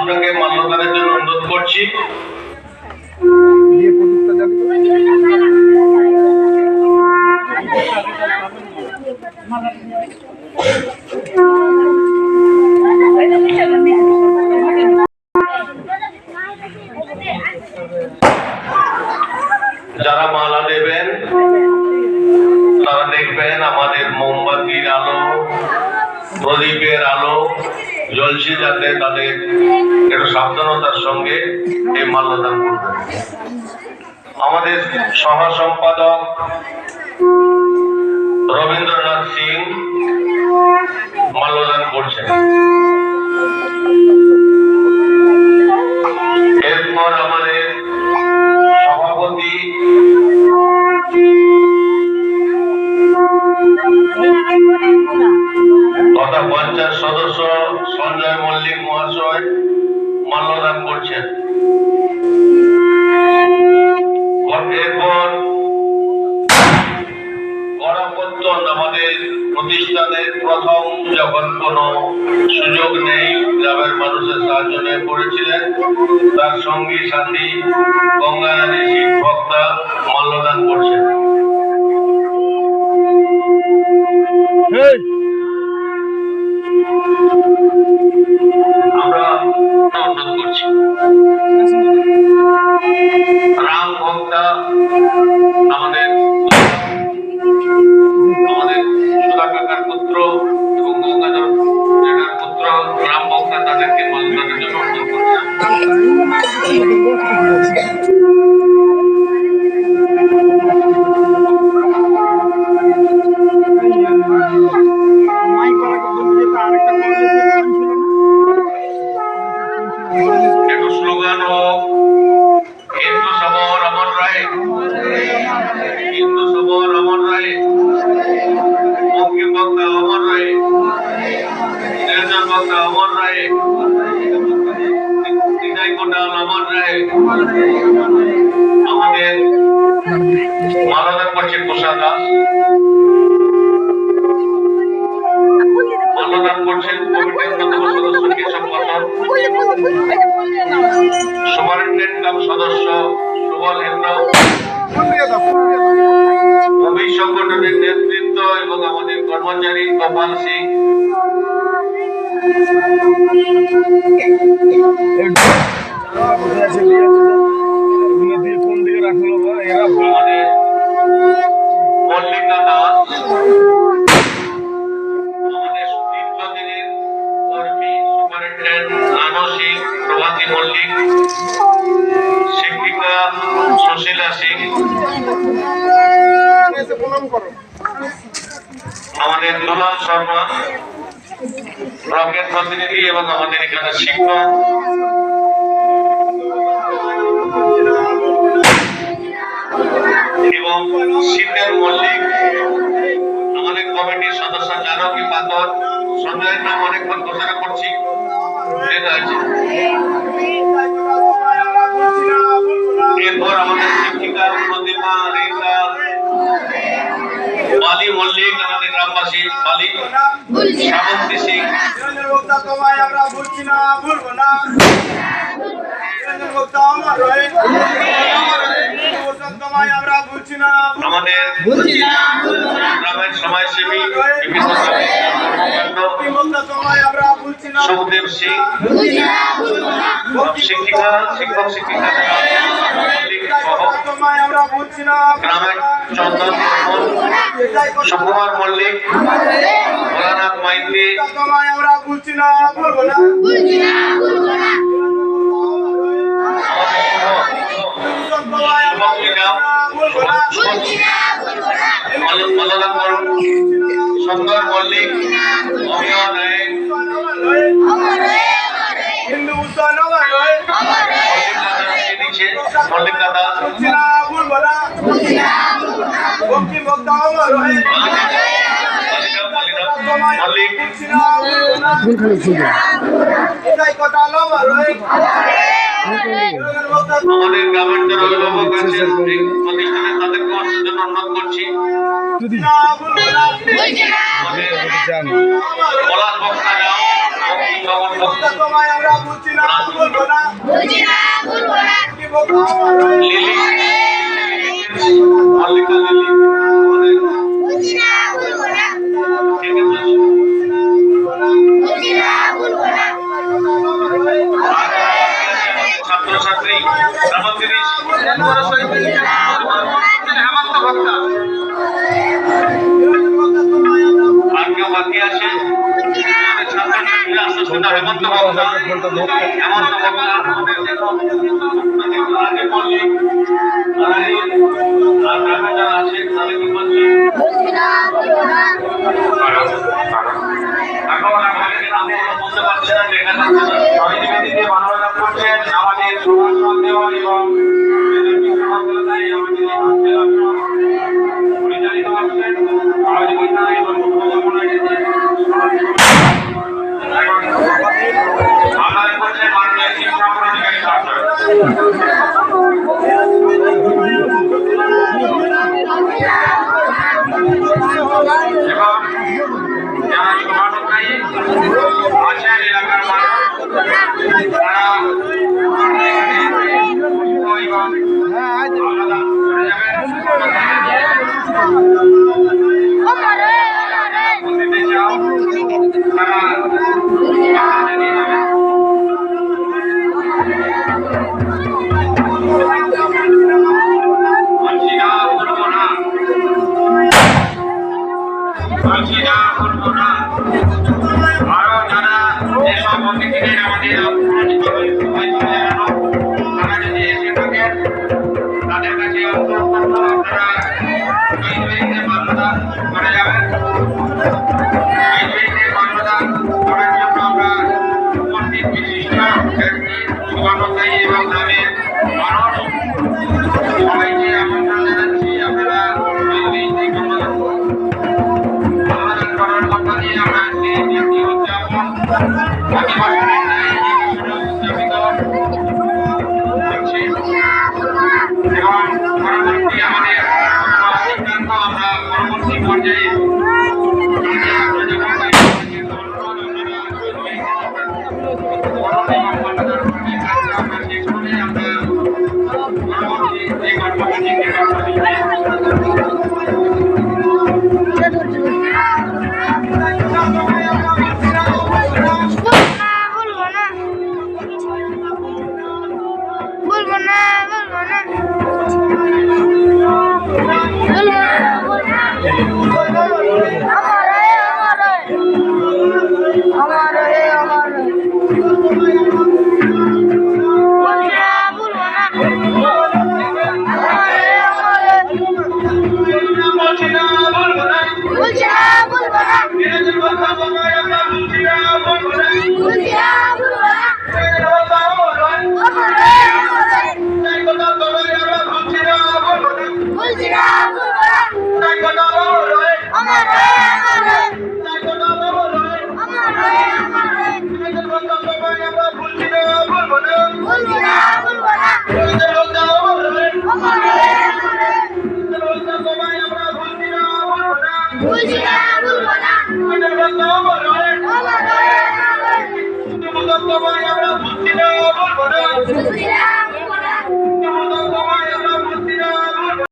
আপনাকে মাল্যদানের জন্য অনুরোধ করছি। যারা মালা দেবেন তারা দেখবেন আমাদের মোমবাতির আলো, প্রদীপের আলো জ্বলছে, যাতে তাদের একটু সাবধানতার সঙ্গে এই মাল্যদান করবেন। আমাদের সভা সম্পাদক রবীন্দ্রনাথ সিং মাল্যদান করছেন। এরপর আমাদের সভাপতি তথা পঞ্চায়েত সদস্য সঞ্জয় মল্লিক মহাশয় মাল্যদান করছেন। এরপর গণপত্তন আমাদের প্রতিষ্ঠানের প্রথম যখন কোনো সুযোগ নেই গ্রামের মানুষের সাহায্য নিয়ে করেছিলেন, তার সঙ্গী সাথী গঙ্গারানী শিক্ষকরা মাল্যদান করছেন। আমরা অনুরোধ করছি রাম ভক্তা আমাদের সুধা কাকার পুত্র এবং গঙ্গাধর জেঠার পুত্র রাম ভক্তা, তাদেরকে মাল্যদানের জন্য অনুরোধ করছি। একটু স্লোগান হোক, হিন্দু সবর অমর রায়, হিন্দু সবর অমর রায়, বঙ্কিম বক্তা অমর রায়, নিরঞ্জন বক্তা অমর রায়, দিনাই কোটাল অমর রায়। আমাদের মাল্যদান করছে কুষা দাস, মাল্যদান করছেন কমিটির অন্যতম সদস্য কেশব পাঠক, সুপারিনটেন্ডেন্ট কাম সদস্য সুবল হেমব্রম, কবি সংগঠনের নেতৃত্ব এবং আমাদের কর্মচারী গোপাল সিং। আমাদের মল্লিকা দাস, আমাদের দীর্ঘদিনের কর্মী সুপারিনটেন্ডেন্ট রানু সিং, প্রভাতী মল্লিক, শিক্ষিকা সুশীলা সিং, আমাদের দুলাল শর্মা ব্লকের প্রতিনিধি এবং আমাদের এখানে শিক্ষক, এবং শীতের মল্লিক আমাদের কমিটির সদস্য জানকী পাতর। সঞ্জয়ের নাম অনেকক্ষণ ঘোষণা করছি, এরপর আমাদের শিক্ষিকা প্রতিমা রেখা বালি মল্লিক, আমাদের গ্রামবাসী বালি শ্রাবন্তী সিং, আমাদের গ্রামের সমাজসেবী সুখদেব সিং, শিক্ষিকা শিক্ষক শিক্ষিকা গ্রামের চন্দন সুকুমার মল্লিক, ভোলানাথ মাইতি, সুন্দর মল্লিক, অমিয় নায়ক, মল্লিক দাদা, আমাদের গ্রামের যারা অভিভাবক আছেন প্রতিষ্ঠানে তাদেরকে জন্য অনুরোধ করছি। পলাশ বক্তা সমস্ত তোমায় আমরা বুঝি না বলবো না কি বলবো লিলি মল্লিকা লিলি ঠিক আছে ছাত্রছাত্রী শ্রাবন্তী হেমন্ত ভক্তা আর কেউ বাকি আছে ছাত্রছাত্রীরা আসতে শুধু হেমন্ত ভক্তা আগে বললি আর কাকা যারা আছে তাহলে কি বলছি এখন আমি বুঝতে পারছি না এখানে সহযোগিতা মানবতা করছেন আমাদের সুভাষ দেওয়া এবং পরিচালিত হচ্ছেন সহযোগিতা এবং আমাদের করছে মাননীয় শিক্ষা অধিকারী সরকার এবং যারা শুভানুযায়ী আছেন এলাকার মানুষ তারা আলাদা করে যাবেন দিতে চাও তারা নিয়ে যাবেন বলছি না বলবো না বলছি না বলবো না আরো যারা যেসব অতিথিদের আমাদের তারা যদি এসে থাকেন তাদের কাছে আপনারা মান্যতা করে যাবেন